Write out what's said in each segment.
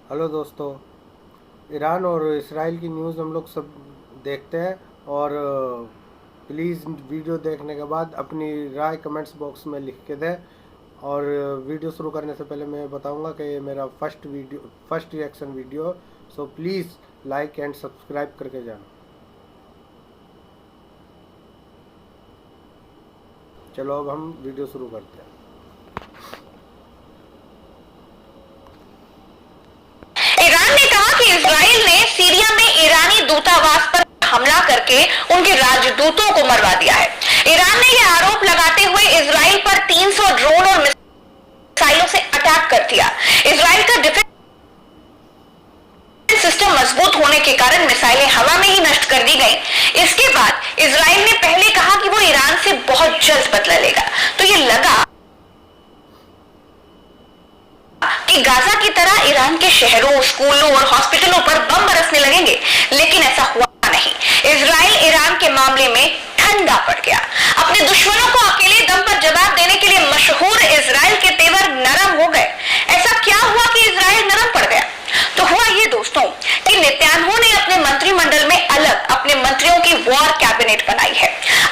Hello दोस्तों। Iran और Israel की न्यूज़ हम लोग सब देखते हैं और प्लीज़ वीडियो देखने के बाद अपनी राय कमेंट्स बॉक्स में लिख के दें। और वीडियो शुरू करने से पहले मैं बताऊंगा कि ये मेरा first reaction video, so please like and subscribe करके जाना। चलो अब हम वीडियो शुरू करते हैं। ईरान ने कहा कि इजराइल ने सीरिया में ईरानी दूतावास पर हमला करके उनके राजदूतों को मरवा दिया है। ईरान ने यह आरोप लगाते हुए इजराइल पर 300 ड्रोन और मिसाइलों से अटैक कर दिया। इजराइल का डिफेंस सिस्टम मजबूत होने के कारण मिसाइलें हवा में ही नष्ट कर दी गई। इसके बाद इजराइल ने पहले कहा कि वो ईरान से बहुत जल्द बदला लेगा, तो ये लगा कि गाजा की तरह ईरान के शहरों, स्कूलों और हॉस्पिटलों पर बम बरसने लगेंगे, लेकिन ऐसा हुआ नहीं। इजराइल ईरान के मामले में ठंडा पड़ गया। अपने दुश्मनों को अकेले दम पर जवाब देने के लिए मशहूर इजराइल के तेवर नरम हो गए। ऐसा क्या हुआ कि इजराइल नरम पड़ गया? तो हुआ ये दोस्तों कि नेतन्याहू ने अपने मंत्रिमंडल में अलग अपने मंत्रियों की वॉर कैबिनेट बनाई है।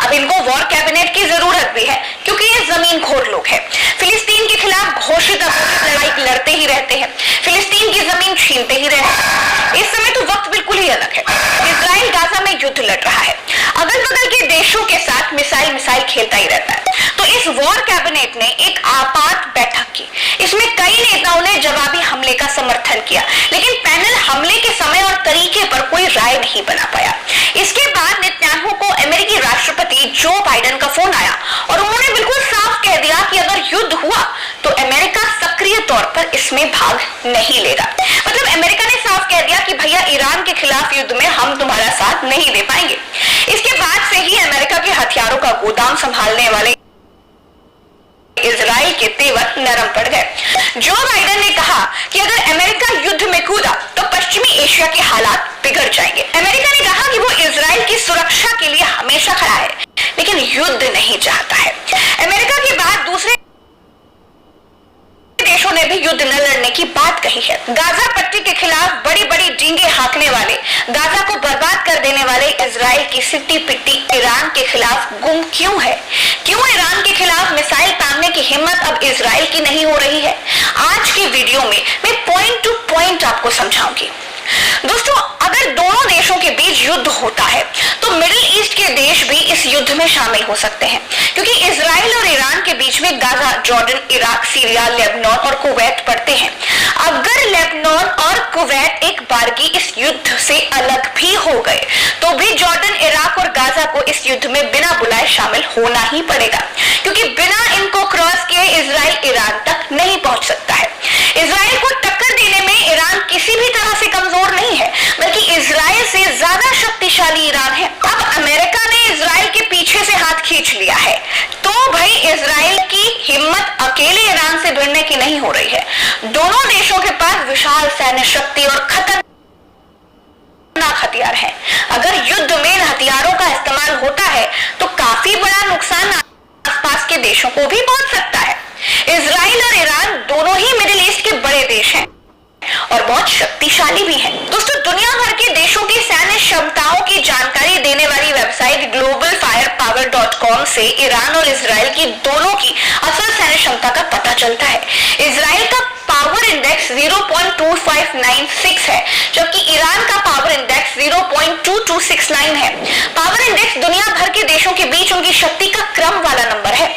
अब इनको वॉर कैबिनेट की जरूरत भी है क्योंकि ये जमीनखोर लोग हैं। फिलिस्तीन के खिलाफ घोषित लड़ाई लड़ते ही रहते हैं, फिलिस्तीन की जमीन छीनते ही रहते हैं। इस समय तो वक्त बिल्कुल ही अलग है। इजराइल गाजा में युद्ध लड़ रहा है, अगल बगल के देशों के साथ मिसाइल खेलता ही रहता है। तो इस वॉर कैबिनेट ने एक आपात बैठक की। इसमें कई नेताओं ने जवाबी हमले का समर्थन किया, लेकिन पैनल हमले के समय और तरीके पर कोई राय नहीं बना पाया। इसके बाद नेतन्याहू को अमेरिकी राष्ट्रपति जो बाइडेन का फोन आया और उन्होंने बिल्कुल साफ कह दिया कि अगर युद्ध हुआ तो अमेरिका सक्रिय तौर पर इसमें भाग नहीं लेगा। मतलब अमेरिका ने साफ कह दिया कि भैया ईरान के खिलाफ युद्ध में हम तुम्हारा साथ नहीं दे पाएंगे। इसके बाद से ही अमेरिका के हथियारों का गोदाम संभालने वाले इजराइल के तेवर नरम पड़ गए। जो बाइडेन ने कहा कि अगर अमेरिका युद्ध में कूदा तो पश्चिमी एशिया के हालात बिगड़ जाएंगे। अमेरिका ने कहा कि वो इजराइल की सुरक्षा के लिए हमेशा खड़ा है, लेकिन युद्ध नहीं चाहता है। अमेरिका के बाद दूसरे देशों ने भी युद्ध न लड़ने की बात कही है। गाजा पट्टी के खिलाफ बड़ी बड़ी डींगे हाँकने वाले, गाजा को बर्बाद कर देने वाले इजराइल की सिट्टी पिट्टी ईरान के खिलाफ गुम क्यों है? क्यों ईरान के खिलाफ मिसाइल तानने की हिम्मत अब इजराइल की नहीं हो रही है? आज की वीडियो में मैं पॉइंट टू पॉइंट आपको समझाऊंगी। दोस्तों, अगर दोनों देशों के बीच युद्ध होता है तो मिडिल ईस्ट के देश भी इस युद्ध में शामिल हो सकते हैं, क्योंकि इजराइल और ईरान के बीच में Gaza, Jordan, Iraq, Syria, Lebanon और कुवैत पड़ते हैं। अगर लेबनान और कुवैत एक बारगी इस युद्ध से अलग भी हो गए तो भी जॉर्डन, इराक और गाजा को इस युद्ध में बिना बुलाए शामिल होना ही पड़ेगा, क्योंकि बिना इनको क्रॉस किए इजराइल ईरान तक नहीं पहुंच सकता है। इजराइल को टक्कर देने में ईरान किसी भी तरह से कमजोर नहीं है, बल्कि इजराइल से ज्यादा शक्तिशाली ईरान है। अब अमेरिका ने इजराइल के पीछे से हाथ खींच लिया है, तो भाई इजराइल की हिम्मत अकेले ईरान से भिड़ने की नहीं हो रही है। दोनों देशों के पास विशाल सैन्य शक्ति और खतरनाक हथियार है। अगर युद्ध में इन हथियारों का इस्तेमाल होता है तो काफी बड़ा नुकसान आसपास के देशों को भी पहुंच सकता है। इजराइल और ईरान दोनों ही मिडिल ईस्ट के बड़े देश हैं और बहुत शक्तिशाली भी हैं। दोस्तों, दुनिया भर के देशों की सैन्य क्षमताओं की जानकारी देने वाली वेबसाइट globalfirepower.com से ईरान और इजराइल की दोनों की असल सैन्य क्षमता का पता चलता है। इजराइल का पावर इंडेक्स 0.2596 है, जबकि ईरान का पावर इंडेक्स 0.2269 है। पावर इंडेक्स दुनिया भर के देशों के बीच उनकी शक्ति का क्रम वाला नंबर है।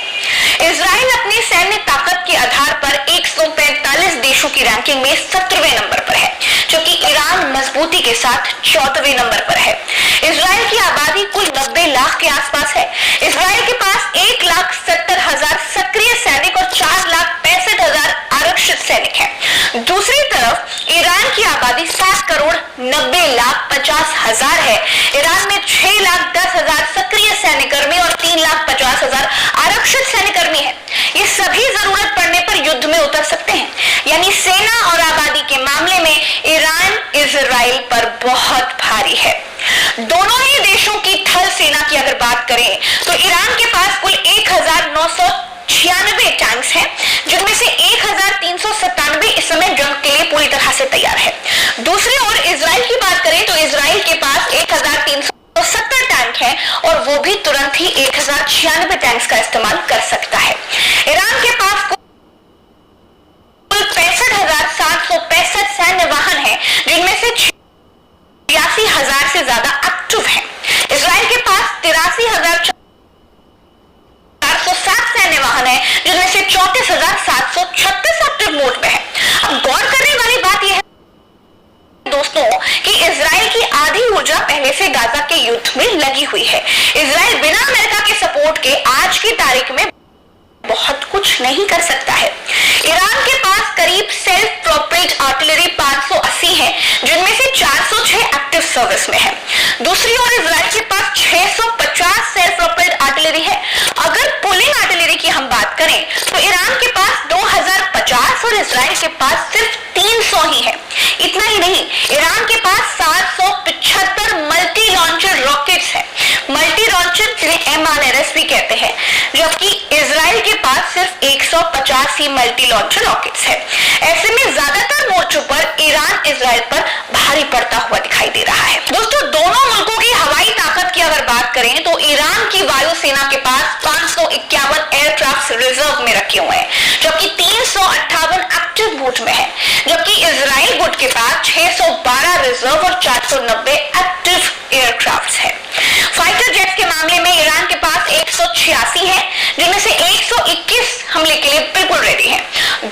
इजराइल अपनी सैन्य ताकत के आधार पर 145 देशों की रैंकिंग में 17वें नंबर पर है, जबकि ईरान मजबूती के साथ 14वें नंबर पर है। इजराइल की आबादी कुल 90 लाख के आसपास है। इजराइल के पास 1,70,000 सक्रिय सैनिक और 4,65,000 आरक्षित सैनिक हैं। दूसरी तरफ ईरान की आबादी 7,90,50,000 है। ईरान में 6,10,000 सक्रिय सैन्यकर्मी और 3,50,000 आरक्षित सैन्यकर्मी हैं। ये सभी जरूरत पड़ने पर युद्ध में उतर सकते हैं। यानी सेना और आबादी के मामले में ईरान इजराइल पर बहुत भारी है। दोनों ही देशों की थल सेना की अगर बात करें तो ईरान के पास कुल 1,996 टैंक्स हैं, जिनमें से 1,397 इस समय जंग के लिए पूरी तरह से तैयार है। 1096 टैंक्स का इस्तेमाल कर सकता है। ईरान के पास कुल 65,765 सैन्य वाहन है, जिनमें से 86,000 से ज्यादा एक्टिव हैं। इजराइल के पास 83,407 सैन्य वाहन है, जिनमें से 34,736 एक्टिव मोड में है। अब गौर करने वाली बात यह है दोस्तों कि इजराइल की आधी ऊर्जा पहले से गाजा के युद्ध में लगी हुई है। इजराइल बिना अमेरिका के सपोर्ट के आज की तारीख में बहुत कुछ नहीं कर सकता है। ईरान के पास करीब सेल्फ प्रोपेल्ड आर्टिलरी 580 है, जिनमें से 406 एक्टिव सर्विस में है। दूसरी ओर इजराइल के पास 650 सेल्फ प्रोपेल्ड आर्टिलरी है। अगर पुलिंग आर्टिलरी की हम बात करें तो ईरान के पास 2050 और इजराइल के पास सिर्फ 300 ही है। इतना ही नहीं, ईरान के पास 775 मल्टी लॉन्चर रॉकेट्स है, मल्टी लॉन्चर जिन्हें MLRS भी कहते हैं, जबकि इजराइल के पास सिर्फ 150 ही मल्टी लॉन्चर रॉकेट्स है। ऐसे में ज्यादातर मोर्चों पर ईरान इजराइल पर भारी पड़ता हुआ दिखाई दे रहा है। दोस्तों, दोनों मुल्कों की हवाई ताकत की अगर बात करें तो ईरान की वायुसेना के पास 551 एयरक्राफ्ट रिजर्व में रखे हुए हैं, जबकि 358 एक्टिव मोड में है, जबकि इजराइल गुट के पास 612 रिजर्व और 490 एक्टिव एयरक्राफ्ट है। फाइटर जेट्स के मामले में ईरान के पास 186 है, जिनमें से 121 हमले के लिए बिल्कुल रेडी है।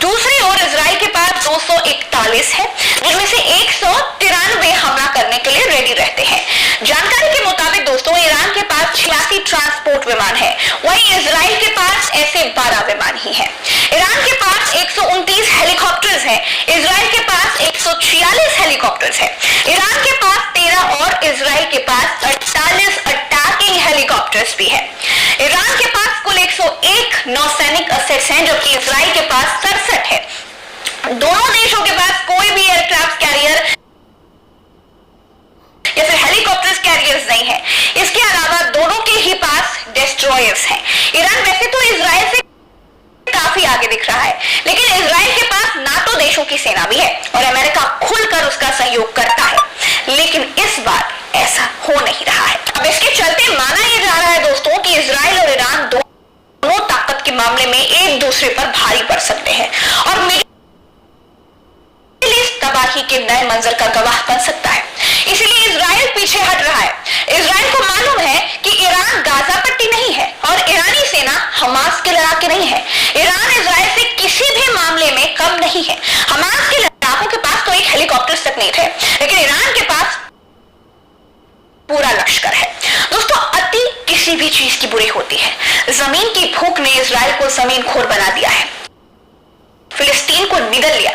दूसरी ओर इजराइल के पास 241 है, जिनमें से 193 हमला करने के लिए रेडी रहते हैं। जानकारी के मुताबिक दोस्तों, ईरान के पास 86 ट्रांसपोर्ट विमान है, वहीं इजराइल के पास ऐसे 12 विमान ही है। ईरान के पास 129 हेलीकॉप्टर्स हैं, इजराइल के पास 146 हेलीकॉप्टर्स हैं। ईरान के पास 13 और इजराइल के पास 48 अटैकिंग हेलीकॉप्टर्स भी है। ईरान के पास कुल 101 नौसैनिक असेट्स हैं, जबकि इजराइल के पास 67 है। दोनों देशों के पास कोई भी एयरक्राफ्ट कैरियर या फिर हेलीकॉप्टर्स कैरियर्स नहीं है। इसके अलावा दोनों के ही पास डिस्ट्रॉयर्स हैं। ईरान वैसे तो इजराइल से काफी आगे दिख रहा है, लेकिन इजराइल के पास नाटो देशों की सेना भी है और अमेरिका खुलकर उसका सहयोग करता है, लेकिन इस बार ऐसा हो नहीं रहा है। अब इसके चलते माना यह जा रहा है दोस्तों कि इजराइल और ईरान दोनों ताकत के मामले में एक दूसरे पर भारी पड़ सकते हैं और मिडिल ईस्ट तबाही के नए मंजर का गवाह बन सकता है। इसलिए इजराइल पीछे हट रहा है। इजराइल को मालूम है कि ईरान गाजा पट्टी नहीं है और ईरानी सेना हमास के लड़ाके नहीं है। ईरान इजराइल से किसी भी मामले में कम नहीं है। हमास के लड़ाकों के पास तो एक हेलीकॉप्टर तक नहीं थे, लेकिन ईरान के पास पूरा लश्कर है। दोस्तों, अति किसी भी चीज की बुरी होती है। जमीन की भूख ने इजराइल को जमीन खोर बना दिया है, फिलिस्तीन को निगल लिया।